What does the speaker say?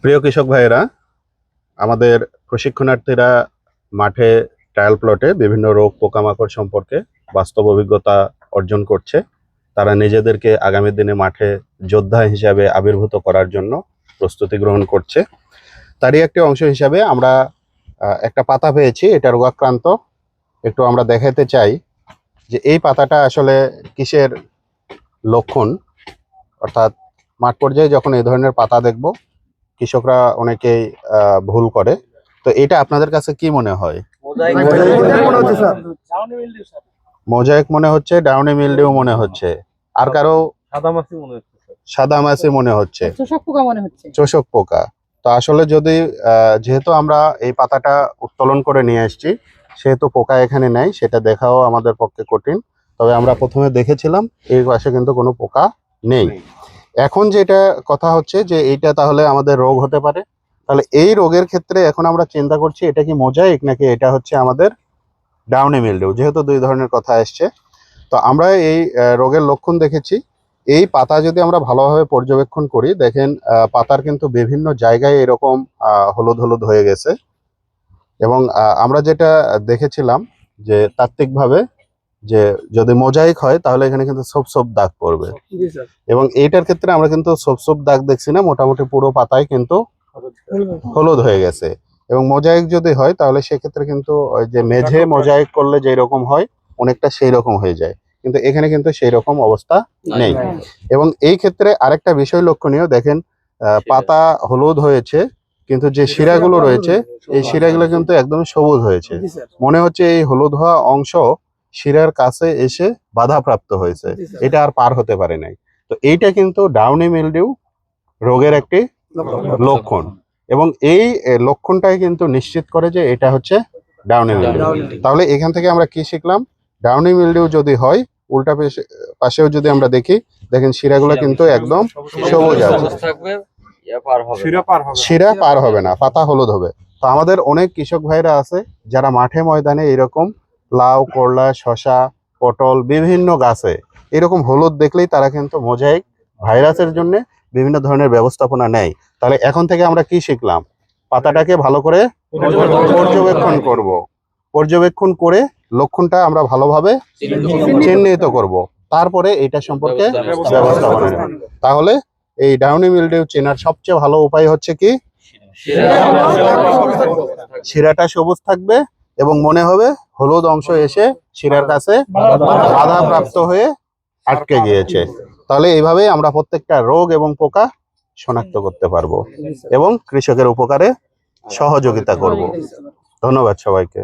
প্রিয় কৃষক ভাইয়েরা, আমাদের প্রশিক্ষণার্থীরা মাঠে ট্রায়াল প্লটে বিভিন্ন রোগ পোকামাকড় সম্পর্কে বাস্তব অভিজ্ঞতা অর্জন করছে। তারা নিজেদেরকে আগামী দিনে মাঠে যোদ্ধা হিসাবে আবির্ভূত করার জন্য প্রস্তুতি গ্রহণ করছে। তারই একটি অংশ হিসাবে আমরা একটা পাতা পেয়েছি, এটা রোগাক্রান্ত। একটু আমরা দেখাতে চাই যে এই পাতাটা আসলে কিসের লক্ষণ। অর্থাৎ মাঠ পর্যায়ে যখন এই ধরনের পাতা দেখব, কৃষকরা অনেকেই ভুল করে। তো এটা আপনাদের কাছে কি মনে হয়? মোজাইক মনে হচ্ছে, ডাউনি মিলডিউ মনে হচ্ছে, আর কারো সাদা মাছি মনে হচ্ছে, চোষক পোকা। তো আসলে যদি যেহেতু আমরা এই পাতাটা উত্তোলন করে নিয়ে আসছি, সেহেতু পোকা এখানে নেই, সেটা দেখাও আমাদের পক্ষে কঠিন। তবে আমরা প্রথমে দেখেছিলাম এই পাশে কিন্তু কোনো পোকা নেই। এখন যেটা কথা হচ্ছে যে এইটা তাহলে আমাদের রোগ হতে পারে। তাহলে এই রোগের ক্ষেত্রে এখন আমরা চিন্তা করছি এটা কি মোজাইক নাকি এটা হচ্ছে আমাদের ডাউনি মিলডিউ, যেহেতু দুই ধরনের কথা আসছে। তো আমরা এই রোগের লক্ষণ দেখেছি। এই পাতা যদি আমরা ভালোভাবে পর্যবেক্ষণ করি, দেখেন পাতার কিন্তু বিভিন্ন জায়গায় এরকম হলুদ হলুদ হয়ে গেছে। এবং আমরা যেটা দেখেছিলাম যে তাত্ত্বিকভাবে যে যদি মোজাইক হয় তাহলে এখানে কিন্তু ছোপ ছোপ দাগ পড়বে, এবং এইটার ক্ষেত্রে আমরা কিন্তু ছোপ ছোপ দাগ দেখছি না, মোটামুটি পুরো পাতায় কিন্তু হলুদ হয়ে গেছে। এবং মোজাইক যদি হয় তাহলে সেক্ষেত্রে কিন্তু ওই যে মেঝে মোজাইক করলে যেই রকম হয় অনেকটা সেই রকম হয়ে যায়, কিন্তু এখানে কিন্তু সেই রকম অবস্থা নেই। এবং এই ক্ষেত্রে আরেকটা বিষয় লক্ষণীয়, দেখেন পাতা হলুদ হয়েছে কিন্তু যে শিরাগুলো রয়েছে এই শিরাগুলো কিন্তু একদম সবুজ হয়েছে। মনে হচ্ছে এই হলুদ হওয়া অংশ শিরার কাছে এসে বাধাপ্রাপ্ত হয়েছে, এটা আর পার হতে পারে নাই। তো এইটা কিন্তু ডাউনি মিলডিউ রোগের একটি লক্ষণ, এবং এই লক্ষণটাই কিন্তু নিশ্চিত করে যে এটা হচ্ছে ডাউনি মিলডিউ। তাহলে এখান থেকে আমরা কি শিখলাম? ডাউনি মিলডিউ যদি হয়, উল্টা পাশেও যদি আমরা দেখি, দেখেন শিরাগুলো কিন্তু একদম সবুজ আছে, শিরা পার হবে না, পাতা হলুদ হবে। তো আমাদের অনেক কৃষক ভাইরা আছে যারা মাঠে ময়দানে এরকম লাউ, করলা, শশা, পটল বিভিন্ন গাছে এরকম হলুদ দেখলেই তারা কিন্তু মোজাইক ভাইরাসের জন্য বিভিন্ন ধরনের ব্যবস্থাপনা নেয়। তাহলে এখন থেকে আমরা কি শিখলাম? পাতাটাকে ভালো করে পর্যবেক্ষণ করব, পর্যবেক্ষণ করে লক্ষণটা আমরা ভালোভাবে চিহ্নিত করব, তারপরে এটা সম্পর্কে ব্যবস্থাপনা নেব। তাহলে এই ডাউনি মিলডিউ চেনার সবচেয়ে ভালো উপায় হচ্ছে কি? শিরাটা সবুজ থাকবে এবং মনে হবে হলুদ অংশ এসে শিরার কাছে বাধাপ্রাপ্ত হয়ে আটকে গিয়েছে। তাহলে এইভাবে আমরা প্রত্যেকটা রোগ এবং পোকা শনাক্ত করতে পারবো এবং কৃষকের উপকারে সহযোগিতা করব। ধন্যবাদ সবাইকে।